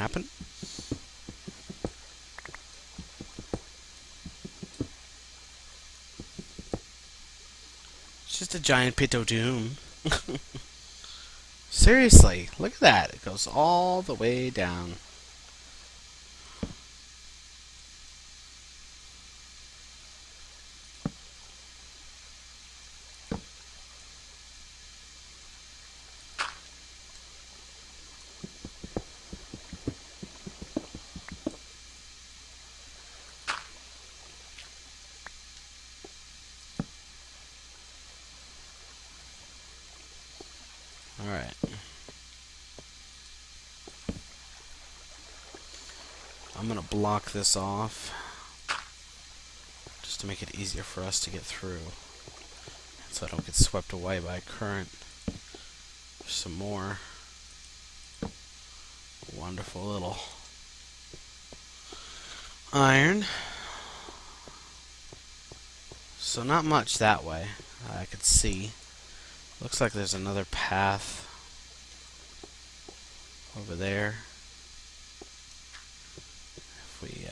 happen. It's just a giant pit of doom. Seriously, look at that. It goes all the way down. Alright. I'm going to block this off just to make it easier for us to get through, so I don't get swept away by a current. There's some more wonderful little iron. So not much that way, I could see. Looks like there's another path over there. If we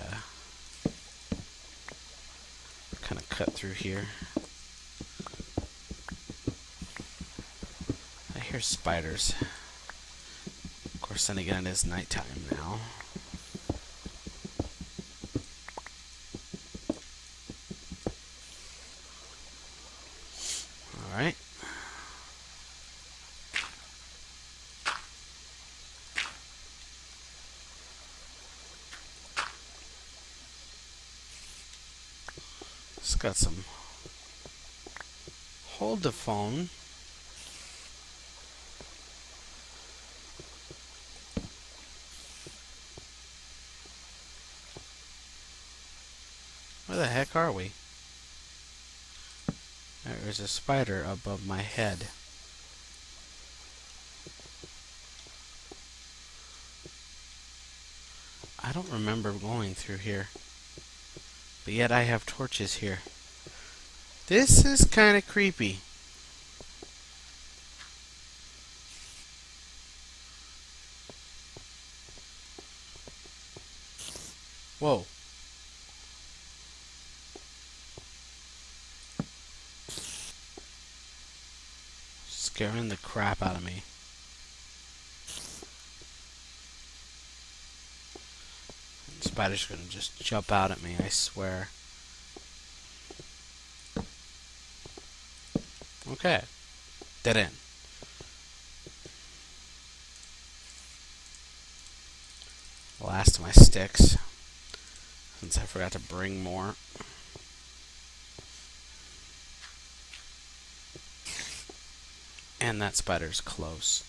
kind of cut through here. I hear spiders. Of course, then again, it is nighttime now. Alright. It's got some hold the phone. Where the heck are we? There's a spider above my head. I don't remember going through here. But yet I have torches here. This is kind of creepy. Whoa. Scaring the crap out of me. The spider's gonna just jump out at me, I swear. Okay. Dead end. Last of my sticks, since I forgot to bring more. And that spider's close.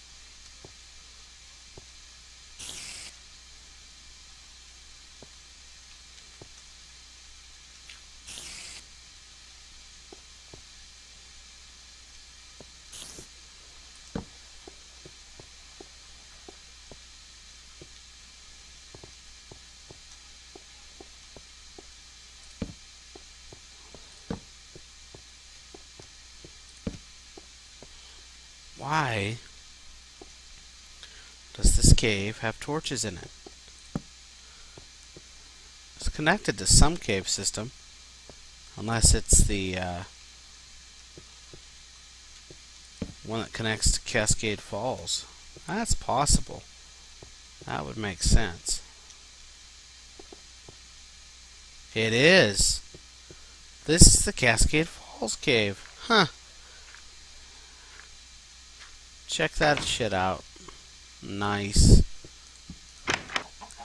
Why does this cave have torches in it? It's connected to some cave system, unless it's the one that connects to Cascade Falls. That's possible. That would make sense. It is. This is the Cascade Falls cave. Huh. Check that shit out. Nice.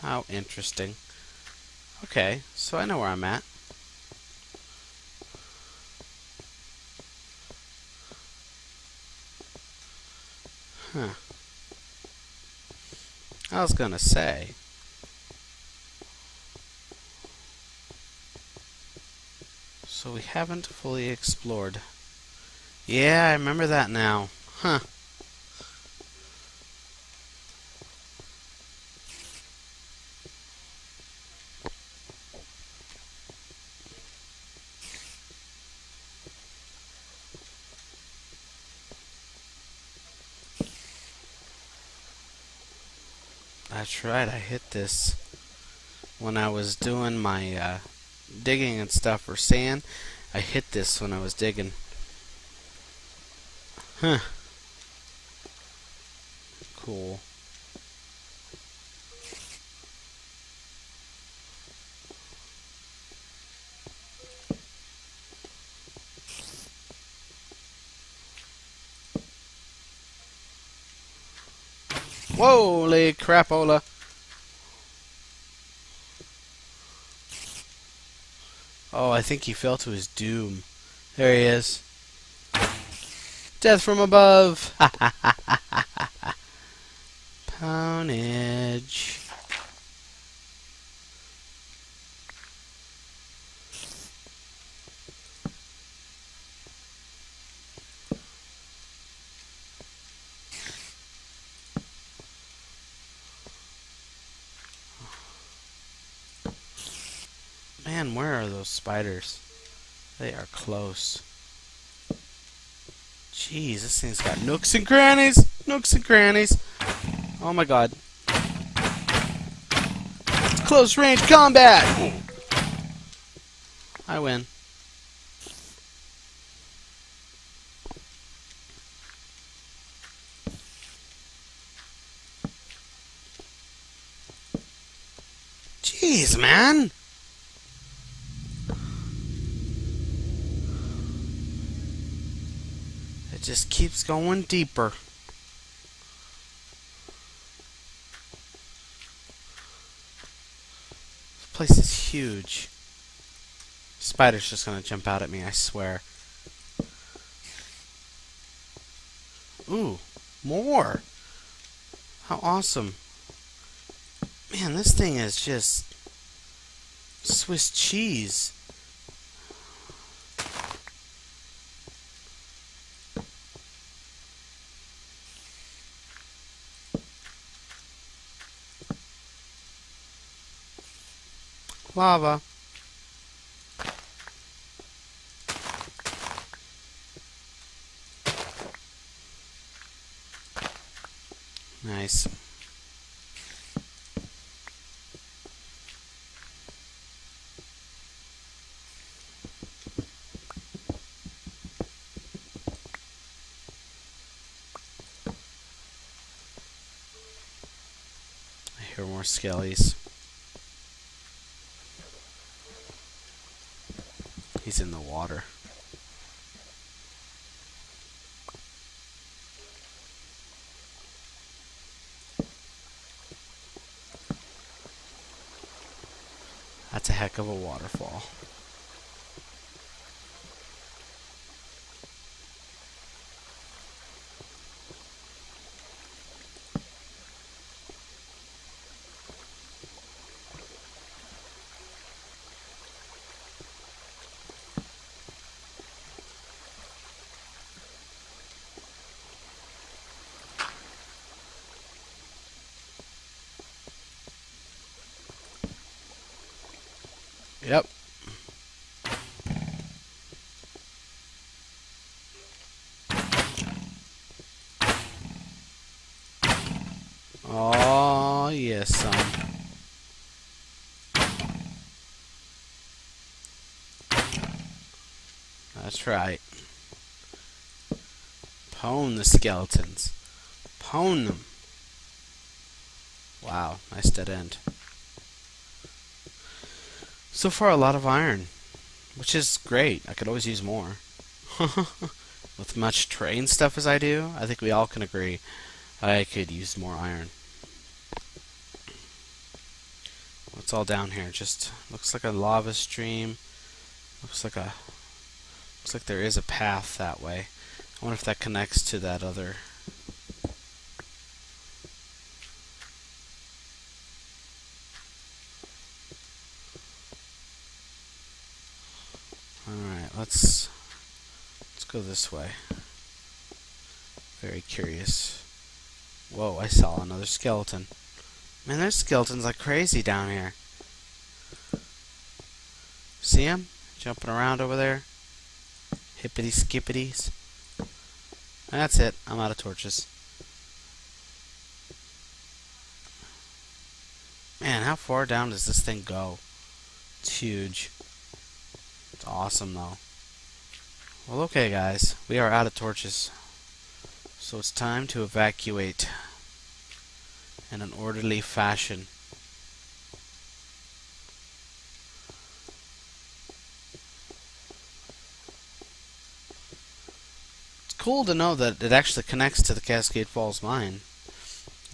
How interesting. Okay, so I know where I'm at. Huh. I was gonna say. So we haven't fully explored. Yeah, I remember that now. Huh. That's right, I hit this when I was doing my digging and stuff for sand. I hit this when I was digging. Huh. Cool. Holy crapola. Oh, I think he fell to his doom. There he is. Death from above. Poundage. Man, where are those spiders? They are close. Jeez, this thing's got nooks and crannies! Nooks and crannies! Oh my god. It's close range combat! I win. Jeez, man! It just keeps going deeper. This place is huge. Spider's just gonna jump out at me, I swear. Ooh, more! How awesome. Man, this thing is just Swiss cheese. Lava. Nice. I hear more skellies. He's in the water. That's a heck of a waterfall. Yep. Oh, yes, son. That's right. Pwn the skeletons. Pwn them. Wow, nice dead end. So far, a lot of iron, which is great. I could always use more. With much terrain stuff as I do, I think we all can agree I could use more iron. What's all down here? Just looks like a lava stream. Looks like there is a path that way. I wonder if that connects to that other. Alright, let's go this way. Very curious. Whoa, I saw another skeleton. Man, there's skeletons like crazy down here. See them? Jumping around over there. Hippity skippities. That's it. I'm out of torches. Man, how far down does this thing go? It's huge. It's awesome, though. Well, okay, guys. We are out of torches. So it's time to evacuate in an orderly fashion. It's cool to know that it actually connects to the Cascade Falls mine.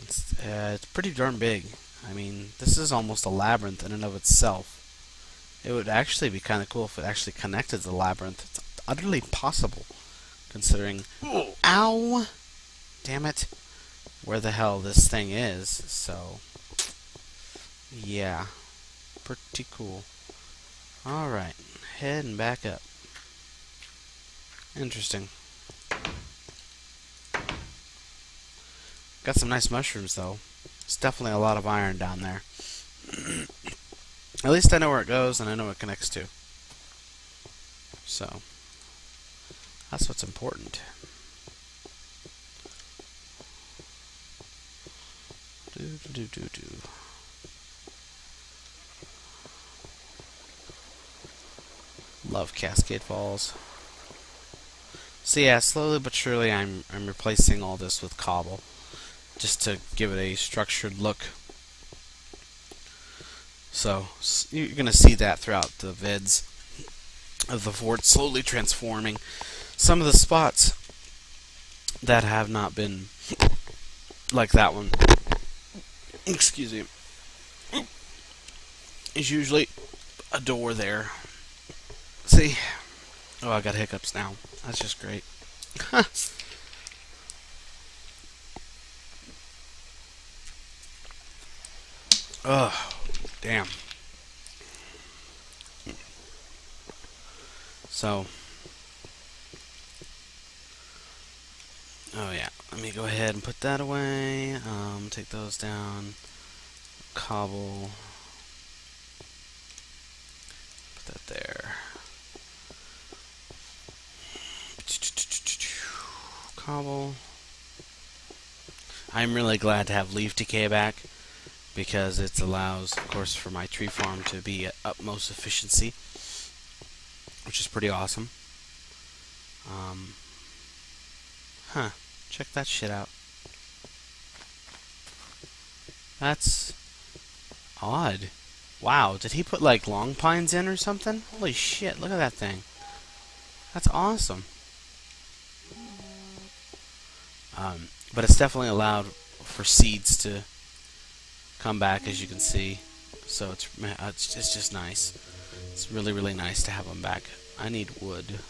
It's pretty darn big. I mean, this is almost a labyrinth in and of itself. It would actually be kind of cool if it actually connected to the labyrinth. It's utterly possible, considering... Ow! Damn it. Where the hell this thing is. So, yeah. Pretty cool. Alright. Heading back up. Interesting. Got some nice mushrooms, though. There's definitely a lot of iron down there. At least I know where it goes, and I know what it connects to. So, that's what's important. Love Cascade Falls. So yeah, slowly but surely I'm replacing all this with cobble, just to give it a structured look. So you're gonna see that throughout the vids of the fort slowly transforming. Some of the spots that have not been like that one, excuse me, is usually a door there. See? Oh, I got hiccups now. That's just great. Oh, damn. So, oh yeah, let me go ahead and put that away. Take those down. Cobble. Put that there. Cobble. I'm really glad to have leaf decay back, because it allows, of course, for my tree farm to be at utmost efficiency, which is pretty awesome. Check that shit out. That's odd. Wow, did he put like long pines in or something? Holy shit, look at that thing. That's awesome. But it's definitely allowed for seeds to come back, as you can see. So it's just nice. It's really, really nice to have them back. I need wood.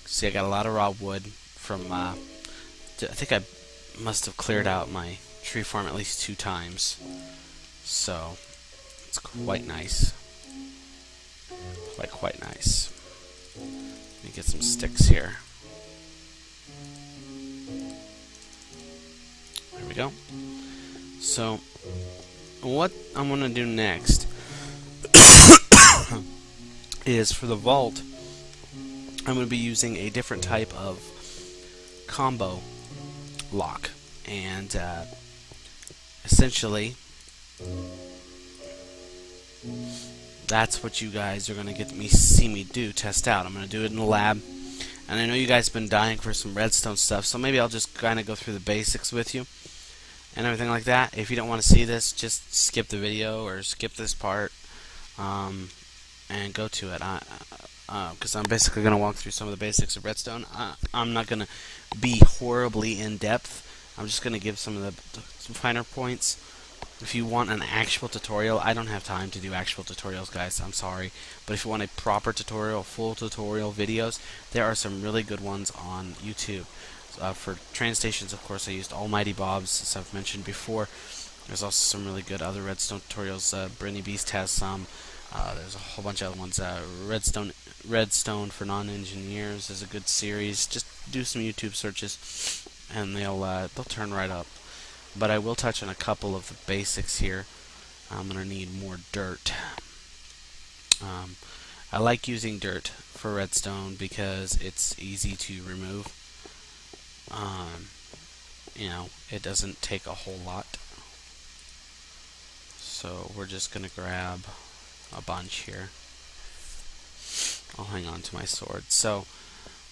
See, I got a lot of raw wood from, I think I must have cleared out my tree farm at least 2 times. So, it's quite nice. Quite nice. Let me get some sticks here. There we go. So, what I'm going to do next is, for the vault, I'm going to be using a different type of combo lock. And essentially, that's what you guys are going to get me see me test out. I'm going to do it in the lab. And I know you guys have been dying for some redstone stuff, so maybe I'll just kind of go through the basics with you and everything like that. If you don't want to see this, just skip the video or skip this part and go to it. Because I'm basically going to walk through some of the basics of redstone. I'm not going to be horribly in depth. I'm just going to give some of the finer points. If you want an actual tutorial, I don't have time to do actual tutorials, guys. I'm sorry. But if you want a proper tutorial, full tutorial videos, there are some really good ones on YouTube. For train stations, of course, I used Almighty Bob's, as I've mentioned before. There's also some really good other redstone tutorials. Brittany Beast has some. There's a whole bunch of other ones. Redstone for non-engineers is a good series. Just do some YouTube searches, and they'll turn right up. But I will touch on a couple of the basics here. I'm gonna need more dirt. I like using dirt for redstone because it's easy to remove. You know, it doesn't take a whole lot. So we're just going to grab a bunch here. I'll hang on to my sword. So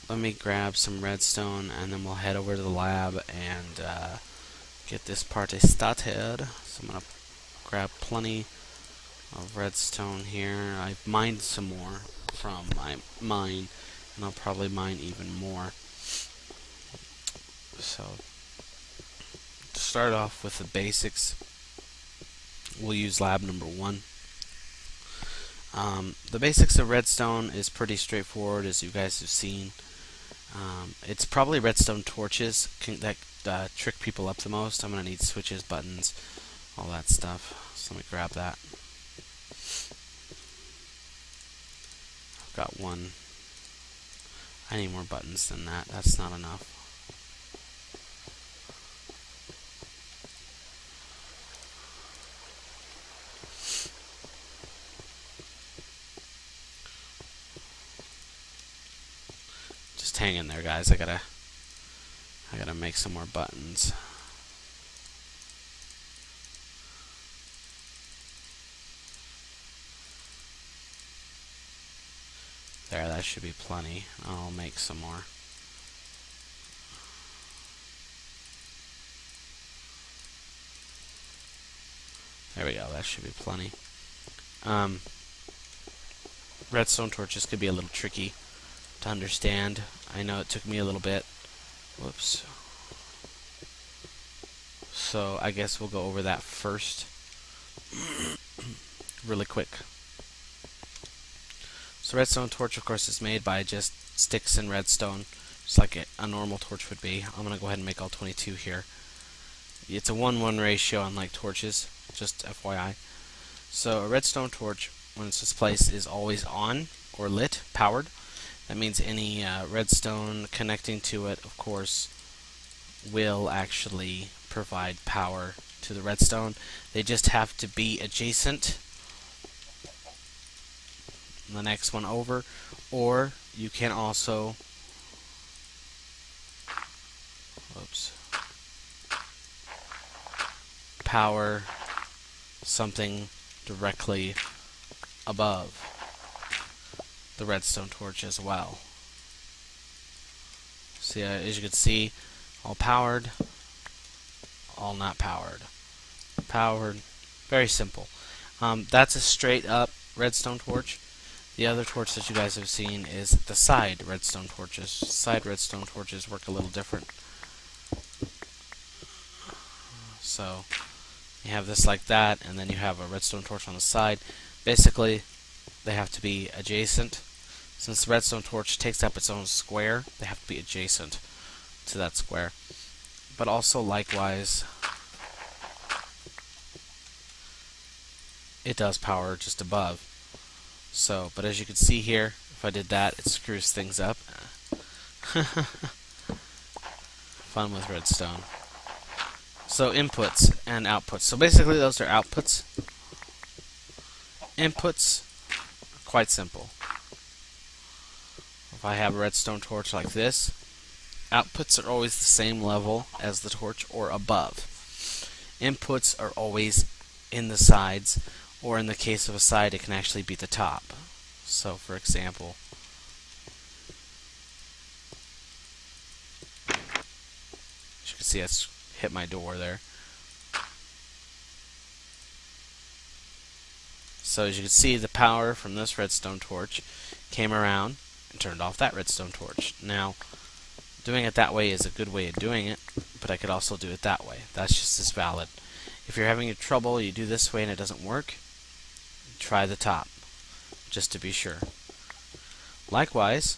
let me grab some redstone, and then we'll head over to the lab and get this party started. So I'm going to grab plenty of redstone here. I've mined some more from my mine, and I'll probably mine even more. So to start off with the basics, we'll use lab number 1. The basics of redstone is pretty straightforward, as you guys have seen. It's probably redstone torches that trick people up the most. I'm going to need switches, buttons, all that stuff. So let me grab that. I've got one. I need more buttons than that. That's not enough. Just hang in there, guys. I gotta make some more buttons. There, that should be plenty. I'll make some more. There we go, that should be plenty. Redstone torches could be a little tricky to understand. I know it took me a little bit. Whoops. So I guess we'll go over that first really quick. So redstone torch, of course, is made by just sticks and redstone, just like a normal torch would be. I'm going to go ahead and make all 22 here. It's a 1:1 ratio, unlike torches, just FYI. So a redstone torch, when it's displaced, is always on or lit, powered. That means any redstone connecting to it, of course, will actually provide power to the redstone. They just have to be adjacent, the next one over, or you can also power something directly above the redstone torch as well. So as you can see, all powered, all not powered. Powered, very simple. That's a straight up redstone torch. The other torch that you guys have seen is the side redstone torches. Side redstone torches work a little different. So you have this like that, and then you have a redstone torch on the side. Basically, they have to be adjacent. Since the redstone torch takes up its own square, they have to be adjacent to that square. But also, likewise, it does power just above. So, but as you can see here, if I did that, it screws things up. Fun with redstone. So inputs and outputs. So basically those are outputs. Inputs are quite simple. If I have a redstone torch like this, outputs are always the same level as the torch or above. Inputs are always in the sides, or in the case of a side, it can actually be the top. So for example, as you can see, that's hit my door there. So as you can see, the power from this redstone torch came around and turned off that redstone torch. Now, doing it that way is a good way of doing it, but I could also do it that way. That's just as valid. If you're having trouble, you do this way and it doesn't work, try the top, just to be sure. Likewise,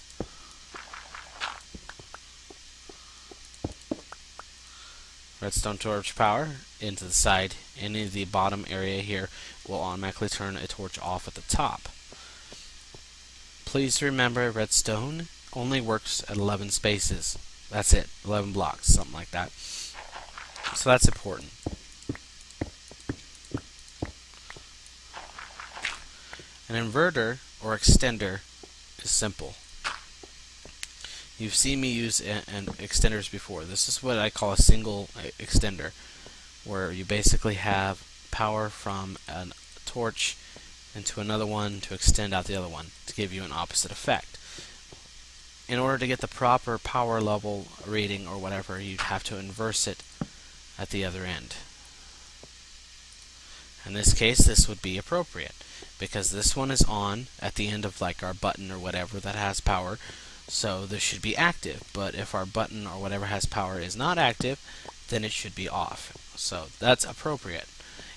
redstone torch power into the side, and in the bottom area here will automatically turn a torch off at the top. Please remember, redstone only works at 11 spaces. That's it, 11 blocks, something like that. So that's important. An inverter or extender is simple. You've seen me use extenders before. This is what I call a single extender, where you basically have power from a torch into another one to extend out the other one to give you an opposite effect. In order to get the proper power level reading or whatever, you'd have to inverse it at the other end. In this case, this would be appropriate because this one is on at the end of like our button or whatever that has power, so this should be active. But if our button or whatever has power is not active, then it should be off. So that's appropriate.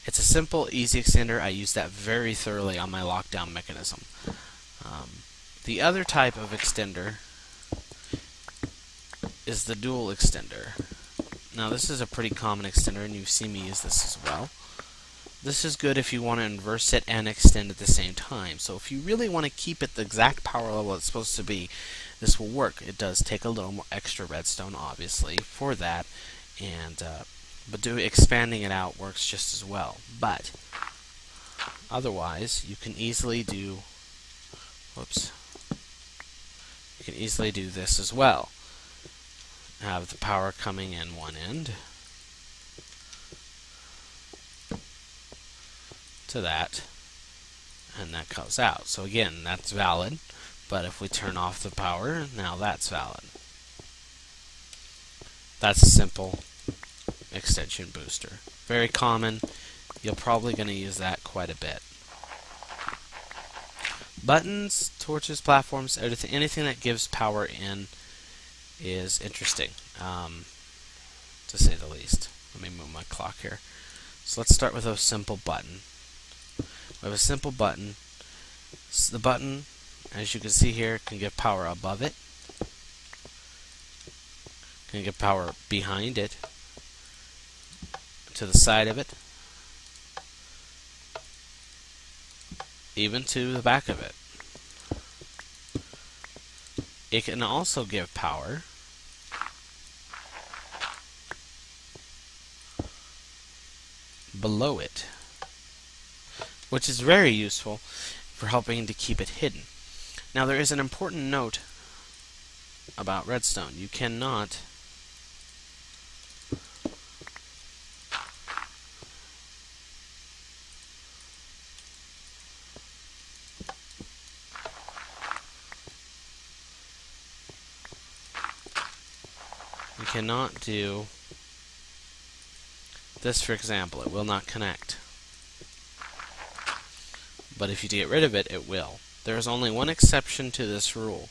It's a simple, easy extender. I use that very thoroughly on my lockdown mechanism. The other type of extender is the dual extender. Now this is a pretty common extender, and you've seen me use this as well. This is good if you want to inverse it and extend at the same time. So if you really want to keep it the exact power level it's supposed to be, this will work. It does take a little more extra redstone, obviously, for that, and but expanding it out works just as well. But otherwise, you can easily do. Whoops. You can easily do this as well. Have the power coming in one end to that, and that goes out. So again, that's valid, but if we turn off the power, now that's valid. That's a simple extension booster. Very common. You're probably going to use that quite a bit. Buttons, torches, platforms, anything that gives power in is interesting, to say the least. Let me move my clock here. So let's start with a simple button. We have a simple button. The button, as you can see here, can give power above it, can give power behind it, to the side of it, even to the back of it. It can also give power below it, which is very useful for helping to keep it hidden. Now there is an important note about redstone. You cannot do this, for example. It will not connect. But if you get rid of it, it will. There is only one exception to this rule,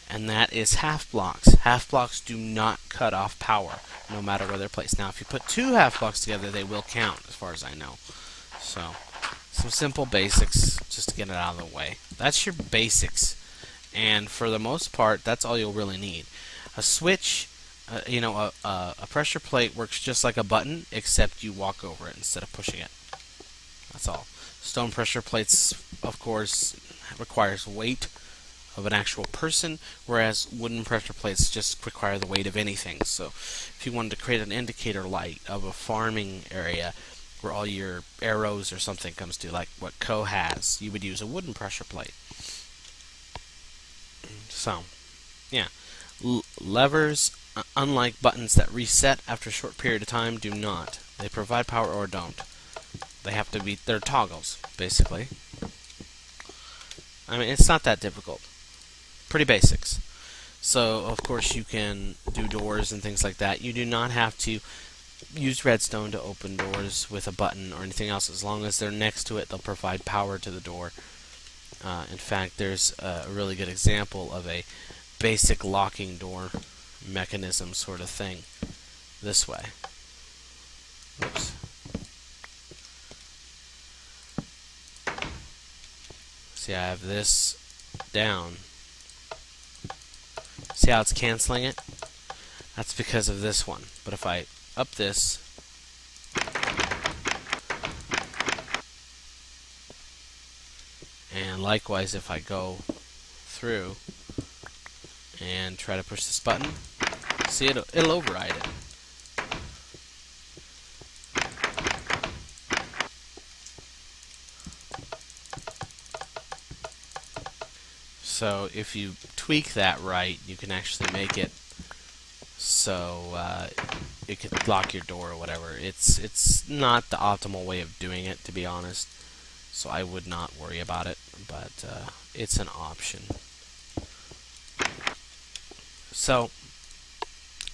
and that is half blocks. Half blocks do not cut off power, no matter where they're placed. Now, if you put two half blocks together, they will count, as far as I know. So, some simple basics, just to get it out of the way. That's your basics, and for the most part, that's all you'll really need. A switch, a pressure plate works just like a button, except you walk over it instead of pushing it. That's all. Stone pressure plates, of course, requires weight of an actual person, whereas wooden pressure plates just require the weight of anything. So if you wanted to create an indicator light of a farming area where all your arrows or something comes to, like what Co has, you would use a wooden pressure plate. So, yeah. Levers, unlike buttons that reset after a short period of time, do not. They provide power or don't. They have to be, they're toggles, basically. I mean, it's not that difficult. Pretty basics. So, of course, you can do doors and things like that. You do not have to use redstone to open doors with a button or anything else. As long as they're next to it, they'll provide power to the door. In fact, there's a really good example of a basic locking door mechanism sort of thing this way. Oops. See, I have this down. See how it's canceling it? That's because of this one. But if I up this, and likewise if I go through and try to push this button, see, it'll override it. So if you tweak that right, you can actually make it so it could lock your door or whatever. It's not the optimal way of doing it, to be honest, so I would not worry about it, but it's an option. So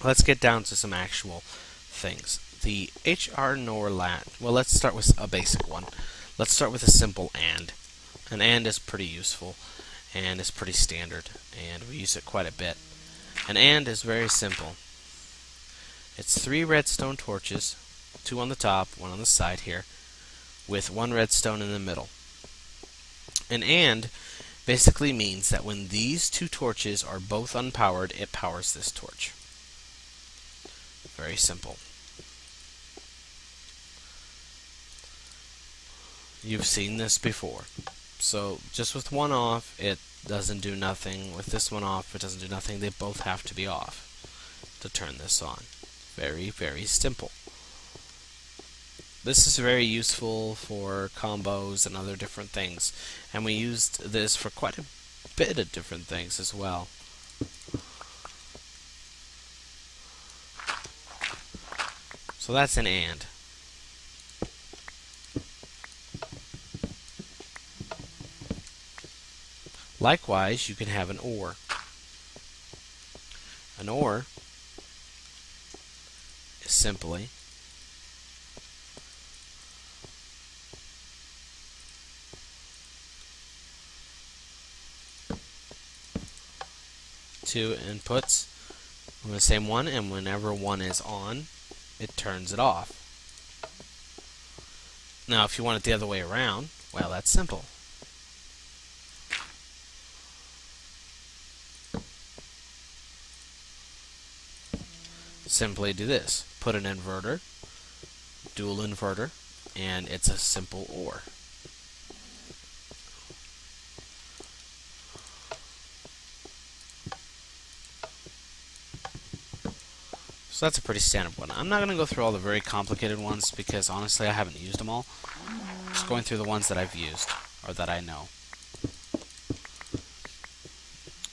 let's get down to some actual things. The HR NOR lat. Well, let's start with a basic one. Let's start with a simple AND. An AND is pretty useful and is pretty standard, and we use it quite a bit. An AND is very simple. It's 3 redstone torches, 2 on the top, 1 on the side here, with 1 redstone in the middle. An AND basically means that when these 2 torches are both unpowered, it powers this torch. Very simple. You've seen this before. So just with one off, it doesn't do nothing. With this one off, it doesn't do nothing. They both have to be off to turn this on. Very, very simple. This is very useful for combos and other different things. And we used this for quite a bit of different things as well. So that's an AND. Likewise, you can have an OR. An OR is simply two inputs on the same one, and whenever one is on, it turns it off. Now, if you want it the other way around, well, that's simple. Simply do this. Put an inverter, dual inverter, and it's a simple OR. So that's a pretty standard one. I'm not going to go through all the very complicated ones because honestly I haven't used them all. Just going through the ones that I've used or that I know.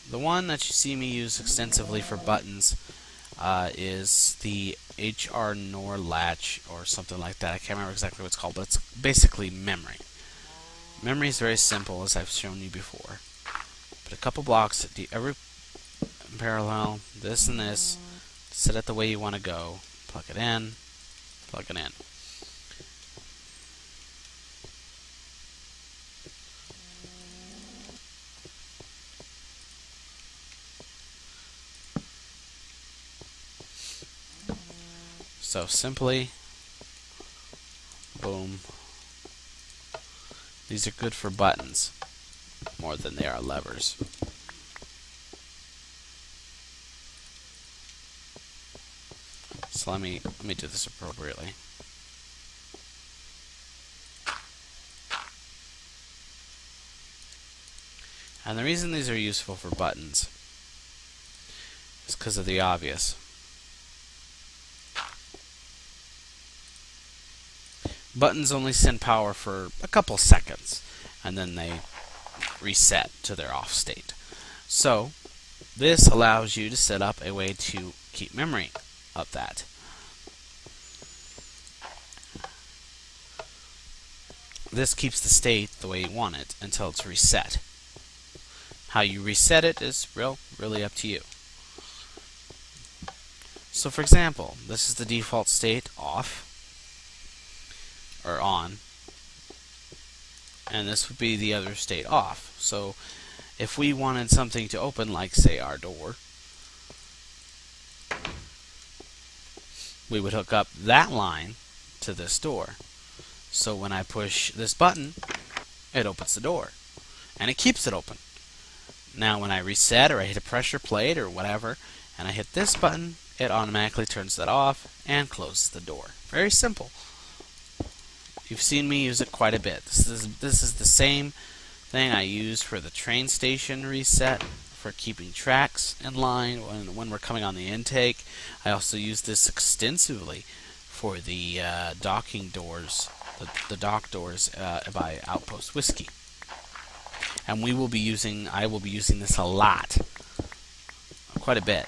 The one that you see me use extensively for buttons is the HR NOR latch or something like that. I can't remember exactly what it's called, but it's basically memory. Memory is very simple, as I've shown you before. Put a couple blocks at every parallel, this and this, set it the way you want to go, plug it in, plug it in. So simply, boom. These are good for buttons more than they are levers. So let me do this appropriately. And the reason these are useful for buttons is because of the obvious. Buttons only send power for a couple seconds, and then they reset to their off state. So this allows you to set up a way to keep memory of that. This keeps the state the way you want it until it's reset. How you reset it is really up to you. So for example, this is the default state off or on, and this would be the other state off. So if we wanted something to open, like say our door, we would hook up that line to this door. So when I push this button, it opens the door, and it keeps it open. Now when I reset or I hit a pressure plate or whatever, and I hit this button, it automatically turns that off and closes the door. Very simple. You've seen me use it quite a bit. This is the same thing I use for the train station reset, for keeping tracks in line when we're coming on the intake. I also use this extensively for the docking doors, the dock doors by Outpost Whiskey. And I will be using this a lot, quite a bit.